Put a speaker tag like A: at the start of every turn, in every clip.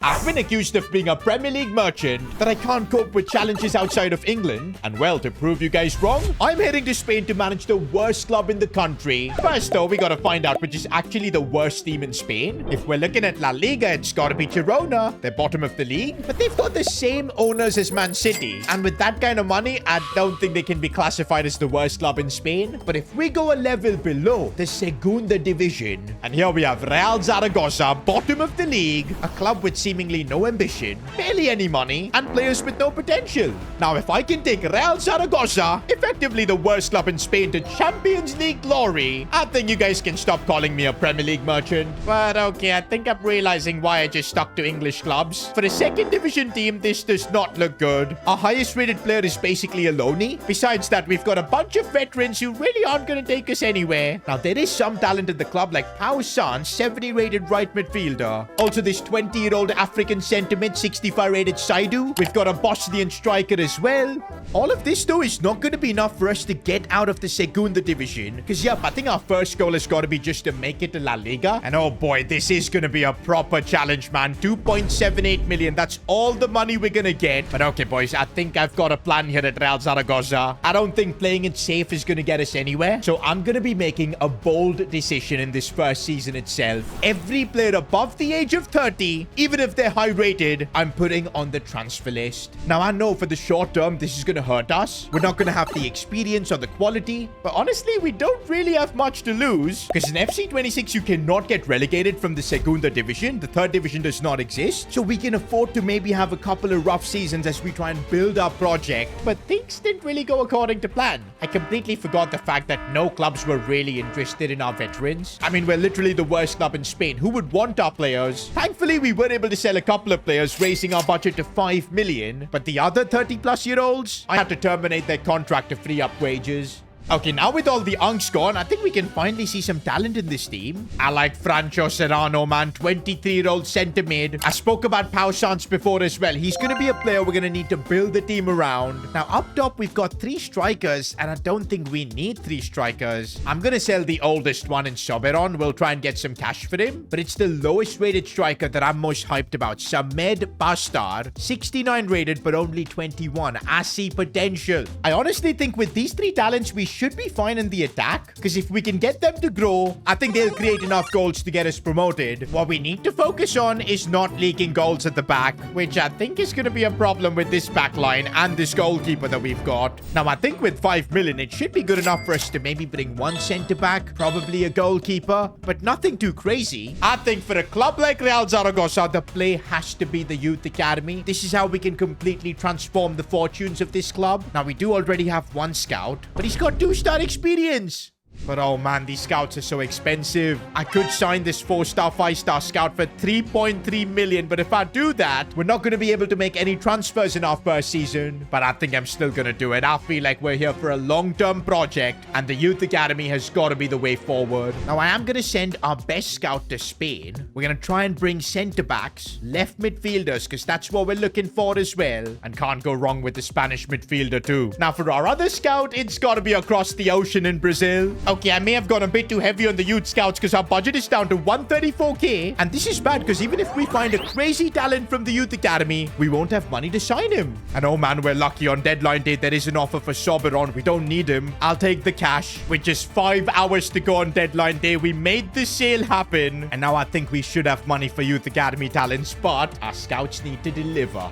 A: I've been accused of being a Premier League merchant, that I can't cope with challenges outside of England. And well, to prove you guys wrong, I'm heading to Spain to manage the worst club in the country. First though, we gotta find out which is actually the worst team in Spain. If we're looking at La Liga, it's gotta be Girona. They're bottom of the league, but they've got the same owners as Man City. And with that kind of money, I don't think they can be classified as the worst club in Spain. But if we go a level below, the Segunda division, and here we have Real Zaragoza, bottom of the league, a club with seemingly no ambition, barely any money, and players with no potential. Now, if I can take Real Zaragoza, effectively the worst club in Spain, to Champions League glory, I think you guys can stop calling me a Premier League merchant. But okay, I think I'm realizing why I just stuck to English clubs. For a second division team, this does not look good. Our highest rated player is basically a loanee. Besides that, we've got a bunch of veterans who really aren't going to take us anywhere. Now, there is some talent in the club like Pau San, 70 rated right midfielder. Also, this 20-year-old African centre mid, 65 rated Saidu. We've got a Bosnian striker as well. All of this, though, is not going to be enough for us to get out of the Segunda division. Because, yep, I think our first goal has got to be just to make it to La Liga. And oh boy, this is going to be a proper challenge, man. 2.78 million. That's all the money we're going to get. But okay, boys, I think I've got a plan here at Real Zaragoza. I don't think playing it safe is going to get us anywhere. So I'm going to be making a bold decision in this first season itself. Every player above the age of 30, even if they're high rated, I'm putting on the transfer list. Now, I know for the short term, this is going to hurt us. We're not going to have the experience or the quality. But honestly, we don't really have much to lose. Because in FC26, you cannot get relegated from the Segunda division. The third division does not exist. So we can afford to maybe have a couple of rough seasons as we try and build our project. But things didn't really go according to plan. I completely forgot the fact that no clubs were really interested in our veterans. I mean, we're literally the worst club in Spain. Who would want our players? Thankfully, we were able to sell a couple of players, raising our budget to 5 million. But the other 30-plus-year-olds, I had to terminate their contract to free up wages. Okay, now with all the unks gone, I think we can finally see some talent in this team. I like Franco Serrano, man. 23-year-old centre mid. I spoke about Pau Sans before as well. He's going to be a player we're going to need to build the team around. Now, up top, we've got 3 strikers, and I don't think we need 3 strikers. I'm going to sell the oldest one in Soberon. We'll try and get some cash for him. But it's the lowest rated striker that I'm most hyped about. Samed Bastar. 69 rated, but only 21. I see potential. I honestly think with these 3 talents, we should be fine in the attack, because if we can get them to grow, I think they'll create enough goals to get us promoted. What we need to focus on is not leaking goals at the back, which I think is going to be a problem with this back line and this goalkeeper that we've got. Now, I think with 5 million, it should be good enough for us to maybe bring 1 centre back, probably a goalkeeper, but nothing too crazy. I think for a club like Real Zaragoza, the play has to be the youth academy. This is how we can completely transform the fortunes of this club. Now, we do already have 1 scout, but he's got 2-star experience. But oh man, these scouts are so expensive. I could sign this 4-star, 5-star scout for 3.3 million. But if I do that, we're not going to be able to make any transfers in our first season. But I think I'm still going to do it. I feel like we're here for a long-term project, and the Youth Academy has got to be the way forward. Now, I am going to send our best scout to Spain. We're going to try and bring centre-backs, left midfielders, because that's what we're looking for as well. And can't go wrong with the Spanish midfielder too. Now, for our other scout, it's got to be across the ocean in Brazil. Okay, I may have gone a bit too heavy on the youth scouts because our budget is down to 134k. And this is bad because even if we find a crazy talent from the Youth Academy, we won't have money to sign him. And oh man, we're lucky on deadline day. There is an offer for Soberon. We don't need him. I'll take the cash. With just 5 hours to go on deadline day, we made the sale happen. And now I think we should have money for Youth Academy talents, but our scouts need to deliver.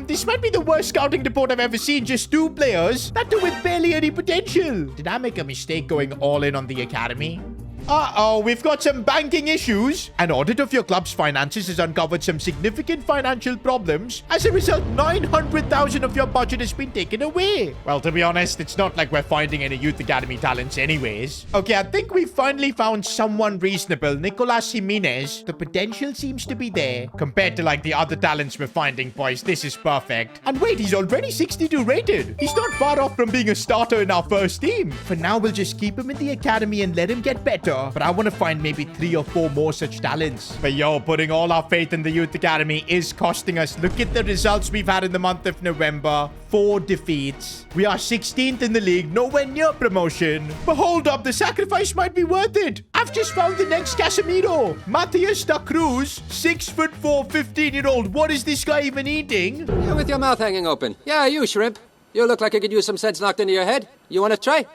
A: This might be the worst scouting report I've ever seen. Just 2 players. That too with barely any potential. Did I make a mistake going all in on the academy? Uh-oh, we've got some banking issues. An audit of your club's finances has uncovered some significant financial problems. As a result, 900,000 of your budget has been taken away. Well, to be honest, it's not like we're finding any Youth Academy talents anyways. Okay, I think we finally found someone reasonable. Nicolas Jimenez. The potential seems to be there. Compared to like the other talents we're finding, boys, this is perfect. And wait, he's already 62 rated. He's not far off from being a starter in our first team. For now, we'll just keep him in the academy and let him get better. future, but I want to find maybe 3 or 4 more such talents. But yo, putting all our faith in the Youth Academy is costing us. Look at the results we've had in the month of November. 4 defeats. We are 16th in the league, nowhere near promotion. But hold up, the sacrifice might be worth it. I've just found the next Casemiro. Matthias da Cruz, 6'4", 15-year-old. What is this guy even eating?
B: You're with your mouth hanging open. Yeah, you, shrimp. You look like you could use some sense knocked into your head. You want to try?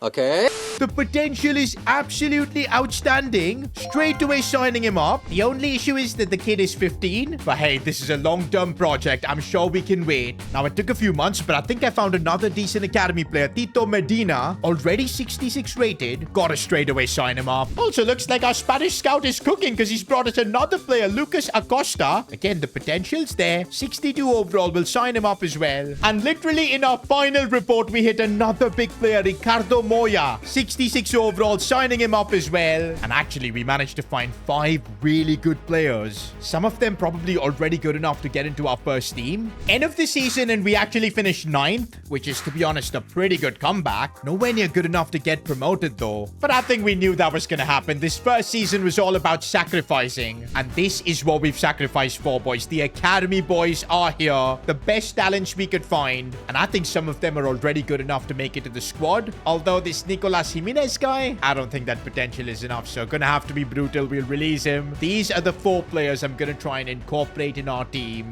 B: Okay.
A: The potential is absolutely outstanding. Straight away signing him up. The only issue is that the kid is 15. But hey, this is a long-term project. I'm sure we can wait. Now, it took a few months, but I think I found another decent academy player. Tito Medina, already 66 rated. Gotta straight away sign him up. Also, looks like our Spanish scout is cooking because he's brought us another player, Lucas Acosta. Again, the potential's there. 62 overall. We'll sign him up as well. And literally in our final report, we hit another big player, Ricardo Moya. 66 overall, signing him up as well. And actually, we managed to find 5 really good players. Some of them probably already good enough to get into our first team. End of the season, and we actually finished 9th, which is, to be honest, a pretty good comeback. Nowhere near good enough to get promoted, though. But I think we knew that was going to happen. This first season was all about sacrificing. And this is what we've sacrificed for, boys. The academy boys are here. The best talents we could find. And I think some of them are already good enough to make it to the squad. Although this Nicolas Jimenez guy, I don't think that potential is enough, so gonna have to be brutal. We'll release him. These are the 4 players I'm gonna try and incorporate in our team.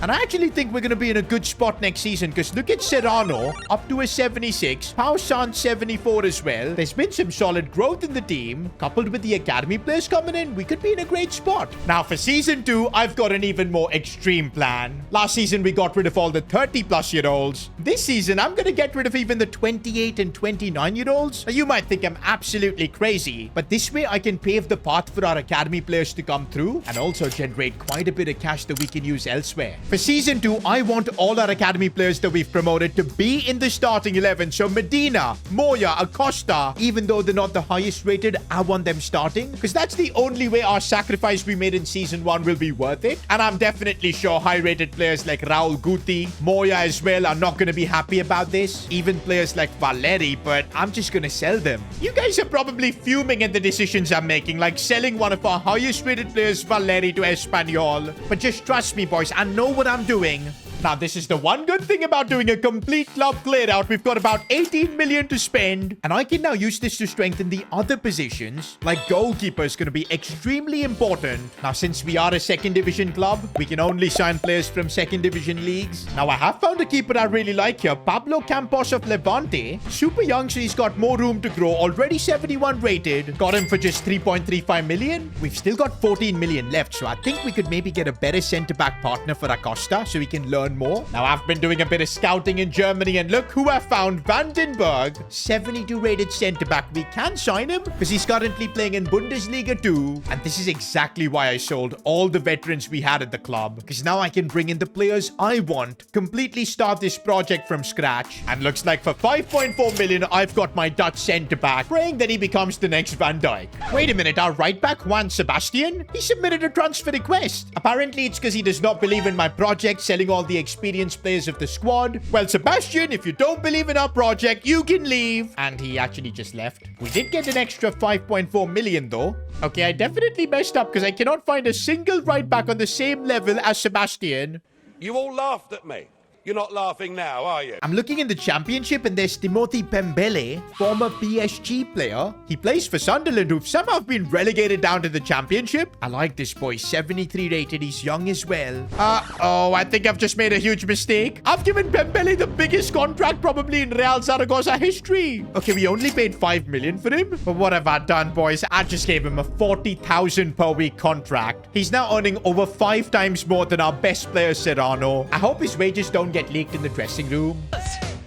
A: And I actually think we're going to be in a good spot next season because look at Serrano, up to a 76. Pausan, 74 as well. There's been some solid growth in the team. Coupled with the academy players coming in, we could be in a great spot. Now, for Season 2, I've got an even more extreme plan. Last season, we got rid of all the 30-plus-year-olds. This season, I'm going to get rid of even the 28 and 29-year-olds. You might think I'm absolutely crazy, but this way I can pave the path for our academy players to come through and also generate quite a bit of cash that we can use elsewhere. For Season 2, I want all our academy players that we've promoted to be in the starting 11. So Medina, Moya, Acosta, even though they're not the highest rated, I want them starting. Because that's the only way our sacrifice we made in Season 1 will be worth it. And I'm definitely sure high-rated players like Raul Guti, Moya as well are not going to be happy about this. Even players like Valeri, but I'm just going to sell them. You guys are probably fuming at the decisions I'm making, like selling one of our highest-rated players, Valeri, to Espanyol. But just trust me, boys, I know what I'm doing. Now, this is the one good thing about doing a complete club clear out. We've got about 18 million to spend. And I can now use this to strengthen the other positions. Like goalkeeper is going to be extremely important. Now, since we are a second division club, we can only sign players from second division leagues. Now, I have found a keeper I really like here. Pablo Campos of Levante. Super young, so he's got more room to grow. Already 71 rated. Got him for just 3.35 million. We've still got 14 million left. So I think we could maybe get a better centre-back partner for Acosta so we can learn more. Now, I've been doing a bit of scouting in Germany, and look who I found. Vandenberg, 72 rated centre-back. We can sign him because he's currently playing in Bundesliga 2. And this is exactly why I sold all the veterans we had at the club, because now I can bring in the players I want, completely start this project from scratch. And looks like for 5.4 million, I've got my Dutch centre-back, praying that he becomes the next Van Dijk. Wait a minute, our right-back, Juan Sebastian? He submitted a transfer request. Apparently, it's because he does not believe in my project, selling all the experienced players of the squad. Well, Sebastian, if you don't believe in our project, you can leave. And he actually just left. We did get an extra 5.4 million though. Okay, I definitely messed up because I cannot find a single right back on the same level as Sebastian.
C: You all laughed at me. You're not laughing now, are you?
A: I'm looking in the championship and there's Timothy Pembele, former PSG player. He plays for Sunderland, who've somehow been relegated down to the championship. I like this boy, 73 rated. He's young as well. Oh, I think I've just made a huge mistake. I've given Pembele the biggest contract probably in Real Zaragoza history. Okay, we only paid 5 million for him. But what have I done, boys? I just gave him a 40,000 per week contract. He's now earning over 5 times more than our best player, Serrano. I hope his wages don't get leaked in the dressing room.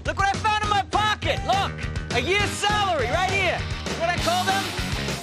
D: Look what I found in my pocket. Look, a year's salary right here. What I call them?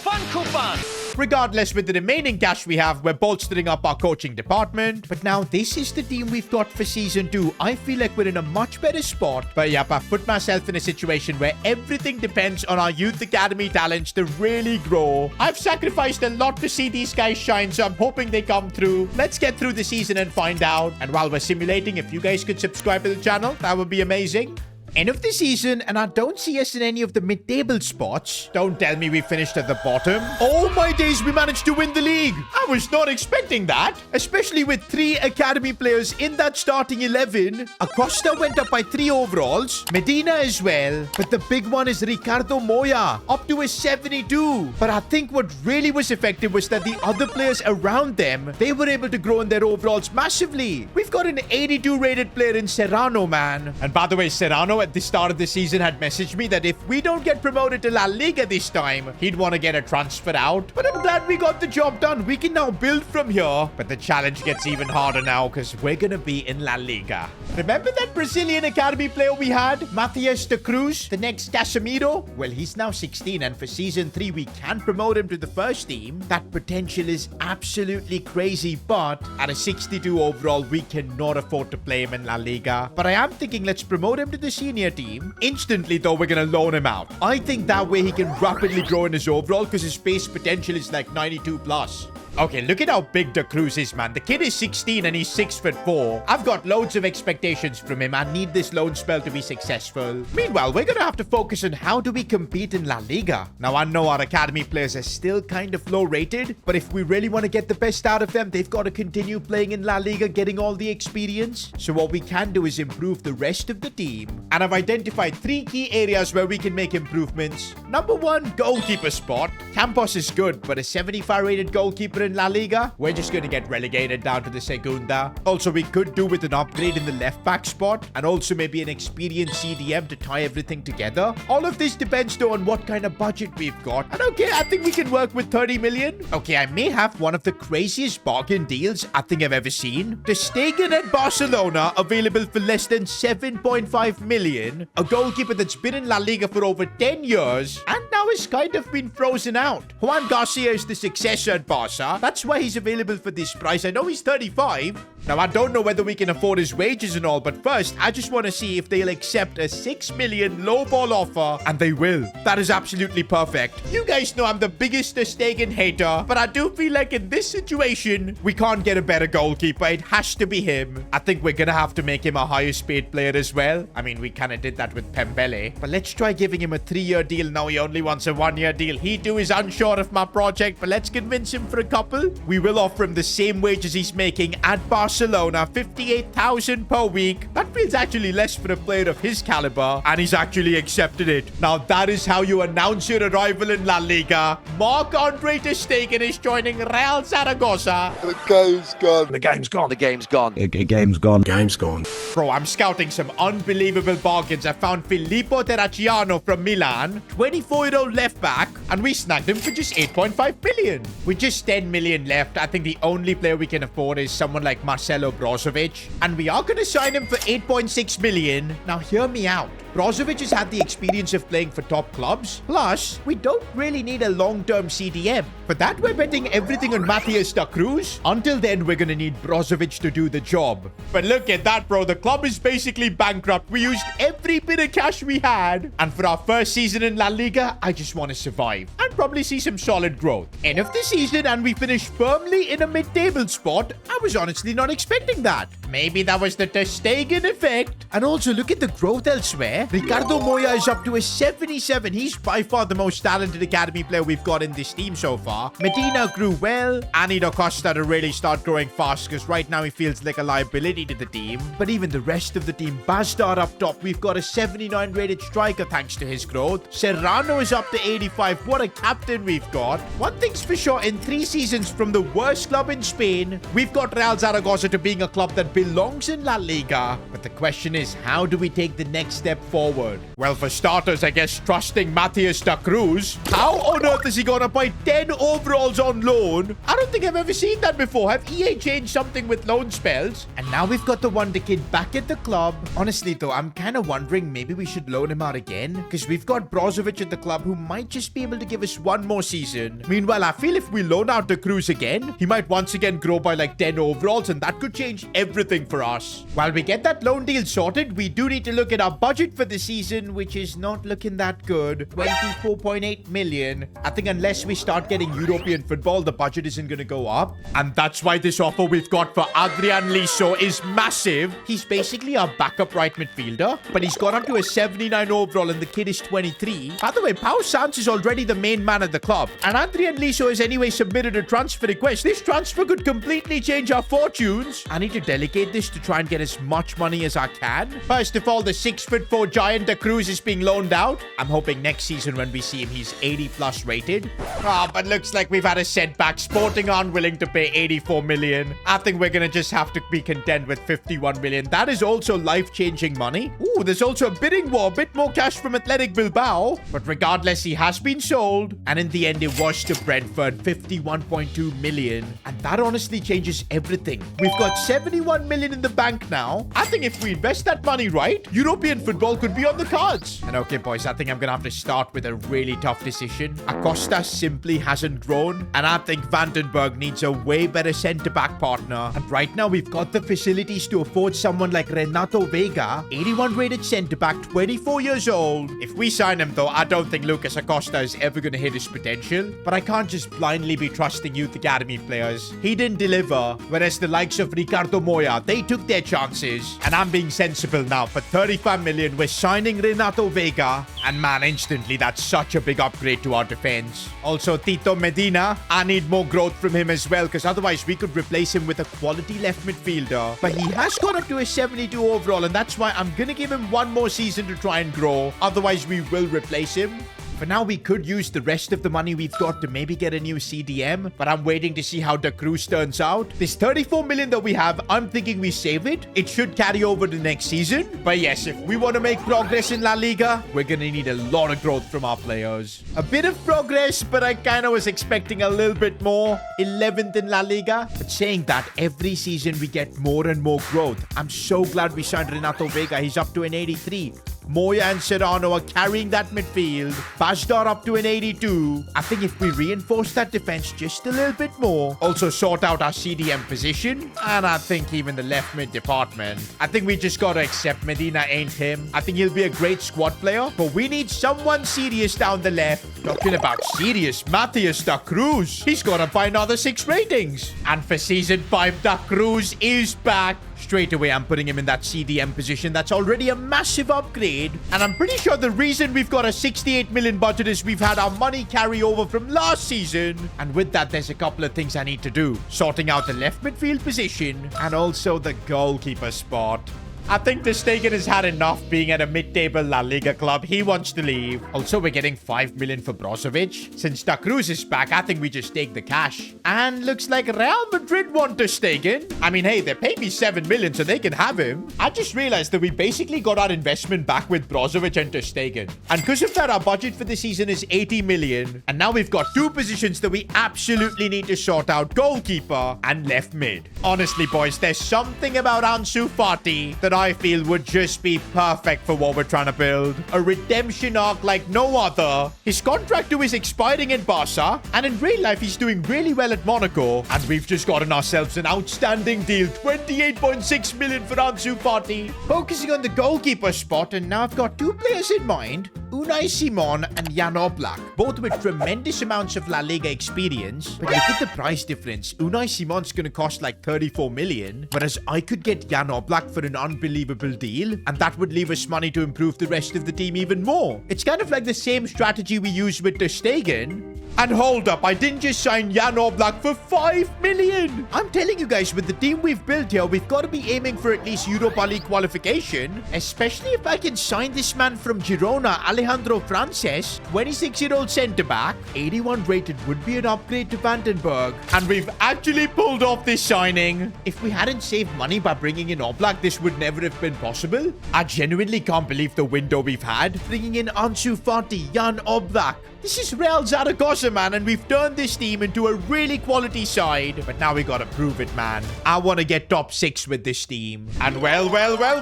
D: Fun coupons.
A: Regardless, with the remaining cash we have, we're bolstering up our coaching department. But now this is the team we've got for Season 2. I feel like we're in a much better spot. But yep, I've put myself in a situation where everything depends on our youth academy talents to really grow. I've sacrificed a lot to see these guys shine, so I'm hoping they come through. Let's get through the season and find out. And while we're simulating, if you guys could subscribe to the channel, that would be amazing. End of the season, and I don't see us in any of the mid-table spots. Don't tell me we finished at the bottom. Oh my days, we managed to win the league. I was not expecting that, especially with 3 academy players in that starting 11. Acosta went up by 3 overalls, Medina as well, but the big one is Ricardo Moya, up to a 72. But I think what really was effective was that the other players around them, they were able to grow in their overalls massively. We've got an 82 rated player in Serrano, man. And by the way, Serrano at the start of the season had messaged me that if we don't get promoted to La Liga this time, he'd want to get a transfer out. But I'm glad we got the job done. We can now build from here. But the challenge gets even harder now because we're going to be in La Liga. Remember that Brazilian academy player we had? Matias de Cruz, the next Casemiro? Well, he's now 16, and for season 3, we can promote him to the first team. That potential is absolutely crazy, but at a 62 overall, we cannot afford to play him in La Liga. But I am thinking let's promote him to the senior team. Instantly, though, we're going to loan him out. I think that way he can rapidly grow in his overall because his base potential is like 92 plus. Okay, look at how big De Cruz is, man. The kid is 16 and he's 6'4". I've got loads of expectations from him. I need this loan spell to be successful. Meanwhile, we're gonna have to focus on how do we compete in La Liga. Now, I know our academy players are still kind of low rated, but if we really want to get the best out of them, they've got to continue playing in La Liga, getting all the experience. So what we can do is improve the rest of the team. And I've identified 3 key areas where we can make improvements. Number 1, goalkeeper spot. Campos is good, but a 75 rated goalkeeper in La Liga, we're just going to get relegated down to the Segunda. Also, we could do with an upgrade in the left back spot, and also maybe an experienced CDM to tie everything together. All of this depends though on what kind of budget we've got. And okay, I think we can work with 30 million. Okay, I may have one of the craziest bargain deals I think I've ever seen. Ter Stegen at Barcelona, available for less than 7.5 million. A goalkeeper that's been in La Liga for over 10 years, and now has kind of been frozen out. Juan Garcia is the successor at Barca. That's why he's available for this price. I know he's 35. Now, I don't know whether we can afford his wages and all, but first, I just want to see if they'll accept a 6 million low-ball offer, and they will. That is absolutely perfect. You guys know I'm the biggest Ter Stegen hater, but I do feel like in this situation, we can't get a better goalkeeper. It has to be him. I think we're gonna have to make him a highest paid player as well. I mean, we kind of did that with Pembele, but let's try giving him a 3-year deal. Now he only wants a 1-year deal. He too is unsure of my project, but let's convince him for a couple. We will offer him the same wages he's making at Barcelona, 58,000 per week. That feels actually less for a player of his caliber, and he's actually accepted it. Now that is how you announce your arrival in La Liga. Marc-Andre Ter Stegen is joining Real Zaragoza.
E: The game's gone.
C: The game's gone.
E: The game's gone.
F: Game's gone. Game's gone.
A: Bro, I'm scouting some unbelievable bargains. I found Filippo Terracciano from Milan, 24-year-old left back, and we snagged him for just 8.5 million. With just 10 million left, I think the only player we can afford is someone like Marcelo Brozovic, and we are going to sign him for 8.6 million. Now, hear me out. Brozovic has had the experience of playing for top clubs. Plus, we don't really need a long-term CDM. For that, we're betting everything on Matias de Cruz. Until then, we're gonna need Brozovic to do the job. But look at that, bro. The club is basically bankrupt. We used every bit of cash we had. And for our first season in La Liga, I just want to survive and probably see some solid growth. End of the season, and we finished firmly in a mid-table spot. I was honestly not expecting that. Maybe that was the Ter Stegen effect. And also, look at the growth elsewhere. Ricardo Moya is up to a 77. He's by far the most talented academy player we've got in this team so far. Medina grew well. I need Acosta to really start growing fast because right now he feels like a liability to the team. But even the rest of the team, Bazdar up top, we've got a 79 rated striker thanks to his growth. Serrano is up to 85. What a captain we've got. One thing's for sure, in 3 seasons from the worst club in Spain, we've got Real Zaragoza to being a club that belongs in La Liga. But the question is, how do we take the next step forward? Well, for starters, I guess trusting Matias de Cruz. How on earth is he gonna buy 10 overalls on loan? I don't think I've ever seen that before. Have EA changed something with loan spells? And now we've got the Wonder Kid back at the club. Honestly though, I'm kind of wondering maybe we should loan him out again, because we've got Brozovic at the club who might just be able to give us 1 more season. Meanwhile, I feel if we loan out De Cruz again, he might once again grow by like 10 overalls, and that could change everything for us. While we get that loan deal sorted, we do need to look at our budget for the season, which is not looking that good. 24.8 million. I think unless we start getting European football, the budget isn't going to go up. And that's why this offer we've got for Adrian Liso is massive. He's basically our backup right midfielder, but he's got up to a 79 overall and the kid is 23. By the way, Pau Sanz is already the main man at the club. And Adrian Liso has anyway submitted a transfer request. This transfer could completely change our fortunes. I need to delegate this to try and get as much money as I can. First of all, the 6'4" giant De Cruz is being loaned out. I'm hoping next season when we see him, he's 80 plus rated. But looks like we've had a setback. Sporting aren't willing to pay 84 million. I think we're going to just have to be content with 51 million. That is also life-changing money. Ooh, there's also a bidding war. A bit more cash from Athletic Bilbao. But regardless, he has been sold. And in the end, it was to Brentford, 51.2 million. And that honestly changes everything. We've got 71 million in the bank now. I think if we invest that money right, European football could be on the cards. And okay, boys, I think I'm going to have to start with a really tough decision. Acosta simply hasn't grown. And I think Vandenberg needs a way better centre-back partner. And right now, we've got the facilities to afford someone like Renato Vega, 81 rated centre-back, 24 years old. If we sign him, though, I don't think Lucas Acosta is ever going to hit his potential. But I can't just blindly be trusting youth academy players. He didn't deliver, whereas the likes of Ricardo Moya, they took their chances. And I'm being sensible now. For 35 million, we're signing Renato Vega. And man, instantly, that's such a big upgrade to our defense. Also, Tito Medina, I need more growth from him as well, because otherwise we could replace him with a quality left midfielder. But he has got up to a 72 overall, and that's why I'm going to give him one more season to try and grow. Otherwise, we will replace him. For now, we could use the rest of the money we've got to maybe get a new CDM, but I'm waiting to see how De Cruz turns out. This 34 million that we have, I'm thinking we save it. It should carry over to next season. But yes, if we want to make progress in La Liga, we're going to need a lot of growth from our players. A bit of progress, but I kind of was expecting a little bit more. 11th in La Liga. But saying that, every season we get more and more growth. I'm so glad we signed Renato Vega. He's up to an 83. Moya and Serrano are carrying that midfield. Bajdar up to an 82. I think if we reinforce that defense just a little bit more, also sort out our CDM position, and I think even the left mid department, I think we just gotta accept Medina ain't him. I think he'll be a great squad player, but we need someone serious down the left. Talking about serious, Matthias Da Cruz. He's gonna buy another 6 ratings. And for season 5, Da Cruz is back. Straight away, I'm putting him in that CDM position. That's already a massive upgrade. And I'm pretty sure the reason we've got a 68 million budget is we've had our money carry over from last season. And with that, there's a couple of things I need to do. Sorting out the left midfield position and also the goalkeeper spot. I think Ter Stegen has had enough being at a mid-table La Liga club. He wants to leave. Also, we're getting 5 million for Brozovic. Since Da Cruz is back, I think we just take the cash. And looks like Real Madrid want Ter Stegen. I mean, hey, they paid me 7 million, so they can have him. I just realized that we basically got our investment back with Brozovic and Ter Stegen. And because of that, our budget for the season is 80 million. And now we've got 2 positions that we absolutely need to sort out. Goalkeeper and left mid. Honestly, boys, there's something about Ansu Fati that I feel would just be perfect for what we're trying to build. A redemption arc like no other. His contract due is expiring in Barca, and in real life he's doing really well at Monaco. And we've just gotten ourselves an outstanding deal. 28.6 million for Ansu Fati. Focusing on the goalkeeper spot, and now I've got 2 players in mind. Unai Simon and Jan Oblak, both with tremendous amounts of La Liga experience. But look at the price difference. Unai Simon's gonna cost like 34 million, whereas I could get Jan Oblak for an unbelievable deal, and that would leave us money to improve the rest of the team even more. It's kind of like the same strategy we used with Ter Stegen. And hold up, I didn't just sign Jan Oblak for 5 million. I'm telling you guys, with the team we've built here, we've got to be aiming for at least Europa League qualification, especially if I can sign this man from Girona, Alejandro Frances, 26-year-old centre-back. 81 rated would be an upgrade to Vandenberg. And we've actually pulled off this signing. If we hadn't saved money by bringing in Oblak, this would never have been possible. I genuinely can't believe the window we've had. Bringing in Ansu Fati, Jan Oblak. This is Real Zaragoza Zaragoza, man, and we've turned this team into a really quality side. But now we gotta prove it, man. I want to get top 6 with this team. And well,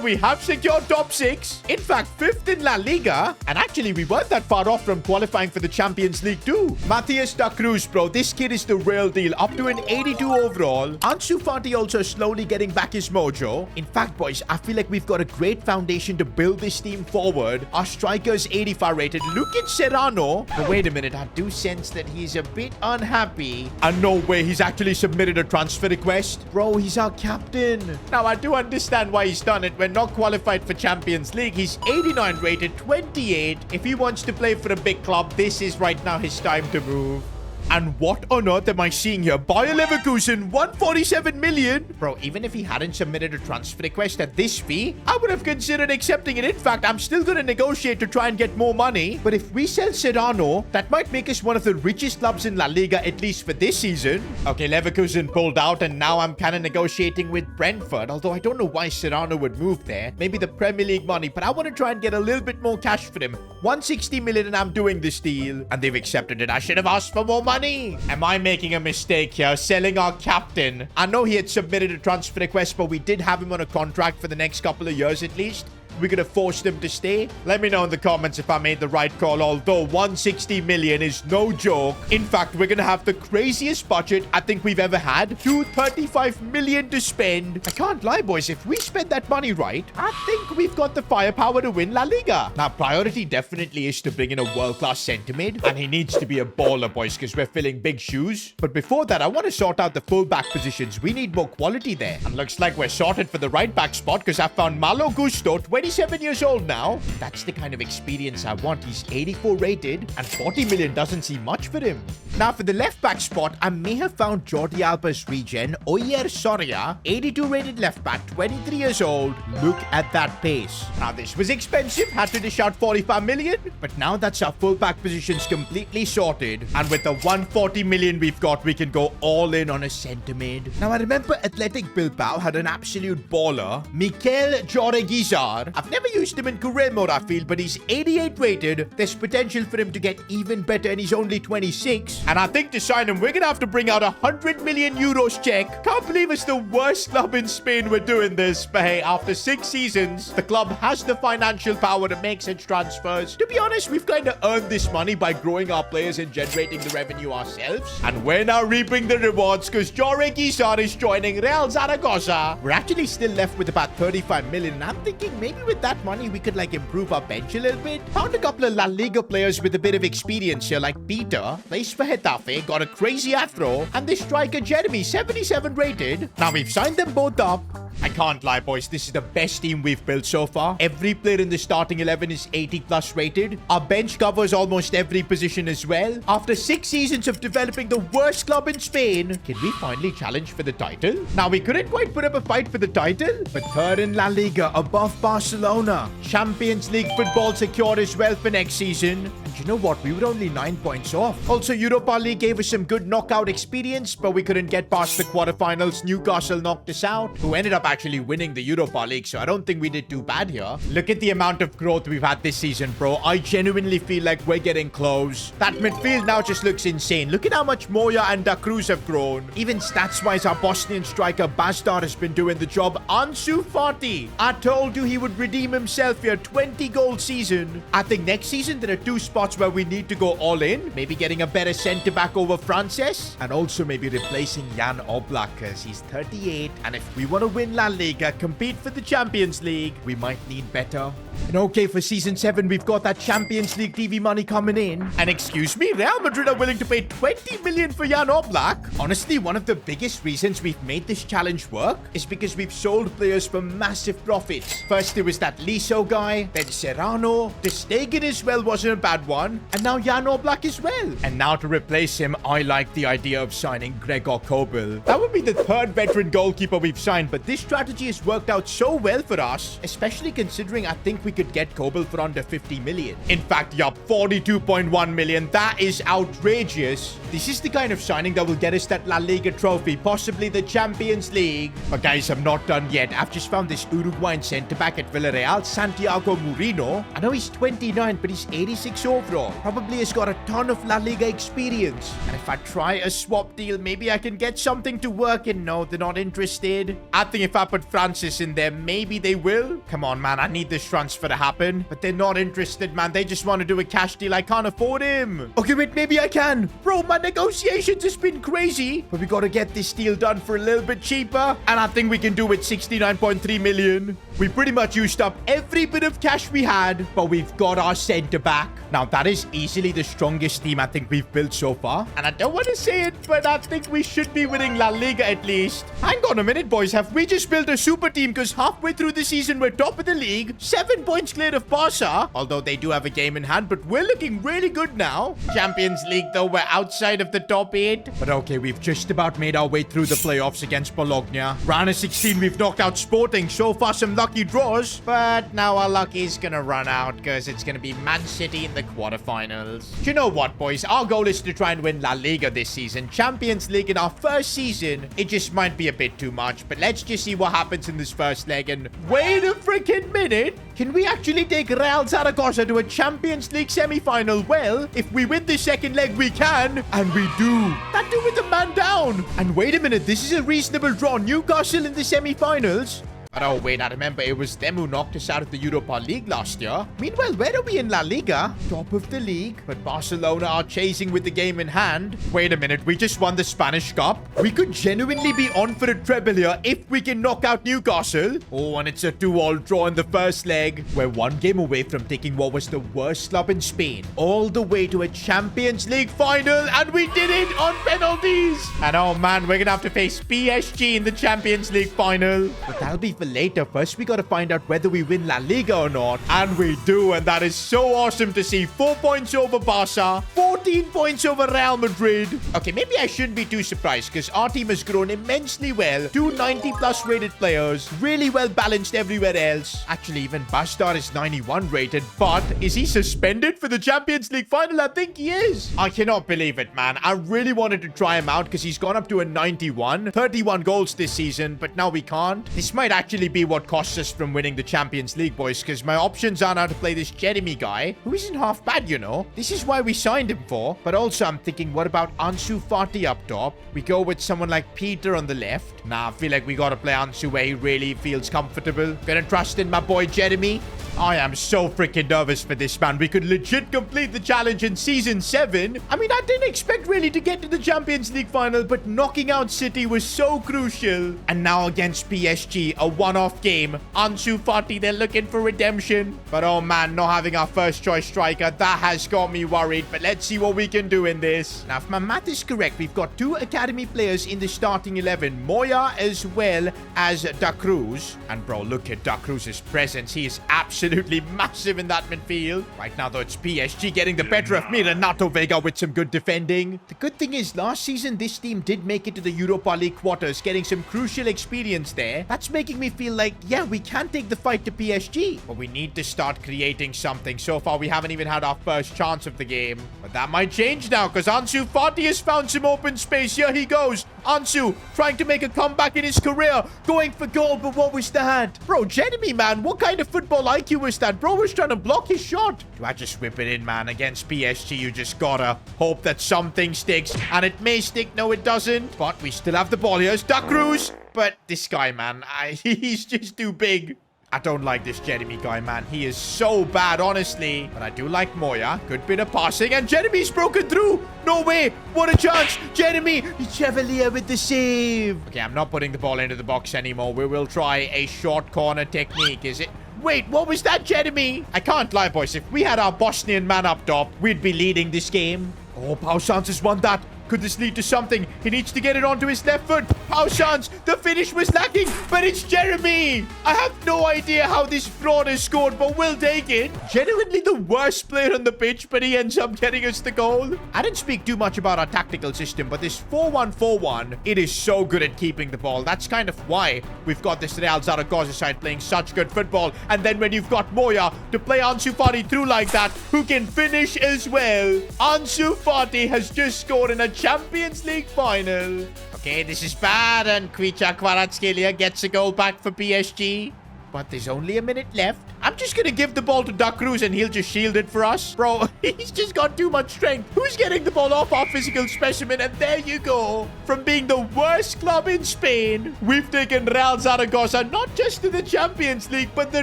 A: we have secured top 6. In fact, 5th in La Liga. And actually, we weren't that far off from qualifying for the Champions League too. Matthias da Cruz, bro, this kid is the real deal. Up to an 82 overall. Ansu Fati also slowly getting back his mojo. In fact, boys, I feel like we've got a great foundation to build this team forward. Our striker is 85 rated. Look at Serrano. But wait a minute, I do sense that he's a bit unhappy. And no way, he's actually submitted a transfer request. Bro, he's our captain. Now, I do understand why he's done it. We're not qualified for Champions League. He's 89 rated, 28. If he wants to play for a big club, this is right now his time to move. And what on earth am I seeing here? Bayer Leverkusen, 147 million. Bro, even if he hadn't submitted a transfer request at this fee, I would have considered accepting it. In fact, I'm still going to negotiate to try and get more money. But if we sell Serrano, that might make us one of the richest clubs in La Liga, at least for this season. Okay, Leverkusen pulled out, and now I'm kind of negotiating with Brentford. Although I don't know why Serrano would move there. Maybe the Premier League money, but I want to try and get a little bit more cash for him. 160 million, and I'm doing this deal. And they've accepted it. I should have asked for more money. Am I making a mistake here? Selling our captain? I know he had submitted a transfer request, but we did have him on a contract for the next couple of years at least. We could have forced him to stay. Let me know in the comments if I made the right call, although 160 million is no joke. In fact, we're gonna have the craziest budget I think we've ever had. 235 million to spend. I can't lie, boys. If we spend that money right, I think we've got the firepower to win La Liga. Now, priority definitely is to bring in a world-class centre mid, and he needs to be a baller, boys, because we're filling big shoes. But before that, I want to sort out the full-back positions. We need more quality there. And looks like we're sorted for the right-back spot, because I found Malo Gusto, 27 years old now. That's the kind of experience I want. He's 84 rated, and 40 million doesn't seem much for him. Now, for the left-back spot, I may have found Jordi Alba's regen, Oyer Soria, 82 rated left-back, 23 years old. Look at that pace. Now, this was expensive. Had to dish out 45 million, but now that's our full-back positions completely sorted. And with the 140 million we've got, we can go all in on a centre mid. Now, I remember Athletic Bilbao had an absolute baller, Mikel Jorge-Guizar. I've never used him in career mode, I feel, but he's 88 rated. There's potential for him to get even better, and he's only 26. And I think to sign him, we're gonna have to bring out 100 million euros check. Can't believe it's the worst club in Spain we're doing this. But hey, after 6 seasons, the club has the financial power to make such transfers. To be honest, we've kind of earned this money by growing our players and generating the revenue ourselves. And we're now reaping the rewards because Jorge-Guizar is joining Real Zaragoza. We're actually still left with about 35 million, and I'm thinking maybe with that money we could like improve our bench a little bit. Found a couple of La Liga players with a bit of experience here, like Peter, plays for Getafe, got a crazy afro, and this striker Jeremy, 77 rated. Now we've signed them both up. I can't lie, boys. This is the best team we've built so far. Every player in the starting 11 is 80 plus rated. Our bench covers almost every position as well. After 6 seasons of developing the worst club in Spain, can we finally challenge for the title? Now, we couldn't quite put up a fight for the title, but third in La Liga, above Barcelona. Champions League football secured as well for next season. And you know what? We were only 9 points off. Also, Europa League gave us some good knockout experience, but we couldn't get past the quarterfinals. Newcastle knocked us out, who ended up actually winning the Europa League, so I don't think we did too bad here. Look at the amount of growth we've had this season, bro. I genuinely feel like we're getting close. That midfield now just looks insane. Look at how much Moya and Da Cruz have grown. Even stats-wise, our Bosnian striker Bazdar has been doing the job. Ansu Fati, I told you he would redeem himself here. 20-goal season. I think next season there are 2 spots where we need to go all in. Maybe getting a better centre-back over Frances, and also maybe replacing Jan Oblak, because he's 38, and if we want to win La Liga, compete for the Champions League, we might need better. And okay, for Season 7, we've got that Champions League TV money coming in. And excuse me, Real Madrid are willing to pay 20 million for Jan Oblak. Honestly, one of the biggest reasons we've made this challenge work is because we've sold players for massive profits. First, there was that Liso guy, then Serrano, De Stegen as well wasn't a bad one, and now Jan Oblak as well. And now to replace him, I like the idea of signing Gregor Kobel. That would be the 3rd veteran goalkeeper we've signed, but this strategy has worked out so well for us, especially considering I think we could get Kobel for under 50 million. In fact, yup, 42.1 million. That is outrageous. This is the kind of signing that will get us that La Liga trophy, possibly the Champions League. But guys, I'm not done yet. I've just found this Uruguayan centre-back at Villarreal, Santiago Murino. I know he's 29, but he's 86 overall. from? Probably has got a ton of La Liga experience. And if I try a swap deal, maybe I can get something to work. And no, they're not interested. I think if I put Francis in there, maybe they will. Come on, man. I need this transfer to happen. But they're not interested, man. They just want to do a cash deal. I can't afford him. Okay, wait, maybe I can. Bro, my negotiations has been crazy. But we got to get this deal done for a little bit cheaper. And I think we can do it 69.3 million. We pretty much used up every bit of cash we had, but we've got our center back. Now, that is easily the strongest team I think we've built so far. And I don't want to say it, but I think we should be winning La Liga at least. Hang on a minute, boys. Have we just built a super team? Because halfway through the season, we're top of the league. 7 points clear of Barca. Although they do have a game in hand, but we're looking really good now. Champions League, though, we're outside of the top 8. But okay, we've just about made our way through the playoffs against Bologna. Round of 16, we've knocked out Sporting. So far, some lucky draws. But now our luck is going to run out because it's going to be Man City in the quarterfinals. Do you know what, boys? Our goal is to try and win La Liga this season. Champions League in our first season, it just might be a bit too much. But let's just see what happens in this first leg. And wait a freaking minute. Can we actually take Real Zaragoza to a Champions League semi-final? Well, if we win the second leg, we can. And we do. That do with the man down. And wait a minute. This is a reasonable draw. Newcastle in the semi-finals. But oh, wait, I remember it was them who knocked us out of the Europa League last year. Meanwhile, where are we in La Liga? Top of the league. But Barcelona are chasing with the game in hand. Wait a minute, we just won the Spanish Cup. We could genuinely be on for a treble here if we can knock out Newcastle. Oh, and it's a 2-all draw in the first leg. We're one game away from taking what was the worst club in Spain all the way to a Champions League final. And we did it on penalties. And oh man, we're gonna have to face PSG in the Champions League final. But that'll be for later. First, we got to find out whether we win La Liga or not. And we do. And that is so awesome to see. 4 points over Barca. 14 points over Real Madrid. Okay, maybe I shouldn't be too surprised because our team has grown immensely well. 2 90+ rated players. Really well balanced everywhere else. Actually, even Bastar is 91 rated. But is he suspended for the Champions League final? I think he is. I cannot believe it, man. I really wanted to try him out because he's gone up to a 91. 31 goals this season, but now we can't. This might actually be what costs us from winning the Champions League, boys, because my options are now to play this Jeremy guy, who isn't half bad, you know. This is why we signed him for. But also, I'm thinking, what about Ansu Fati up top? We go with someone like Peter on the left. Nah, I feel like we got to play Ansu where he really feels comfortable. Gonna trust in my boy Jeremy. I am so freaking nervous for this, man. We could legit complete the challenge in Season 7. I mean, I didn't expect really to get to the Champions League final, but knocking out City was so crucial. And now against PSG, a one-off game. Ansu Fati, they're looking for redemption. But oh man, not having our first choice striker, that has got me worried. But let's see what we can do in this. Now, if my math is correct, we've got 2 academy players in the starting 11. Moya as well as Da Cruz. And bro, look at Da Cruz's presence. He is absolutely massive in that midfield. Right now, though, it's PSG getting the better of me. Renato Vega with some good defending. The good thing is, last season, this team did make it to the Europa League quarters, getting some crucial experience there. That's making me feel like, yeah, we can take the fight to PSG. But we need to start creating something. So far, we haven't even had our first chance of the game. But that might change now, because Ansu Fati has found some open space. Here he goes. Ansu trying to make a comeback in his career. Going for goal, but what was that? Bro, Jeremy, man, what kind of football IQ was that? Bro was trying to block his shot. Do I just whip it in, man? Against PSG, you just gotta hope that something sticks. And it may stick. No, it doesn't. But we still have the ball. Here's Da Cruz. But this guy, man, he's just too big. I don't like this Jeremy guy, man. He is so bad, honestly. But I do like Moya. Good bit of passing. And Jeremy's broken through. No way. What a chance. Jeremy Chevalier with the save. Okay, I'm not putting the ball into the box anymore. We will try a short corner technique. Is it? Wait, what was that, Jeremy? I can't lie, boys. If we had our Bosnian man up top, we'd be leading this game. Oh, Pau Santos won that. Could this lead to something? He needs to get it onto his left foot. Pau Santos, the finish was lacking, but it's Jeremy. I have no idea how this fraud has scored, but we'll take it. Genuinely the worst player on the pitch, but he ends up getting us the goal. I didn't speak too much about our tactical system, but this 4-1-4-1, it is so good at keeping the ball. That's kind of why we've got this Real Zaragoza side playing such good football. And then when you've got Moya to play Ansu Fati through like that, who can finish as well. Ansu Fati has just scored in a Champions League final. Okay, this is bad, and Kvicha Kvaratskhelia gets a goal back for PSG. But there's only a minute left. I'm just gonna give the ball to Duck Cruz and he'll just shield it for us. Bro, he's just got too much strength. Who's getting the ball off our physical specimen? And there you go. From being the worst club in Spain, we've taken Real Zaragoza not just to the Champions League, but the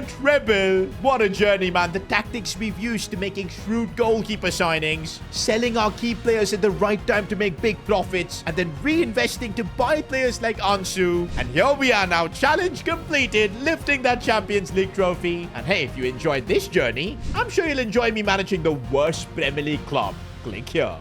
A: treble. What a journey, man. The tactics we've used to making shrewd goalkeeper signings, selling our key players at the right time to make big profits, and then reinvesting to buy players like Ansu. And here we are now, challenge completed, lifting that Champions League trophy. And hey, if you enjoyed this journey, I'm sure you'll enjoy me managing the worst Premier League club. Click here.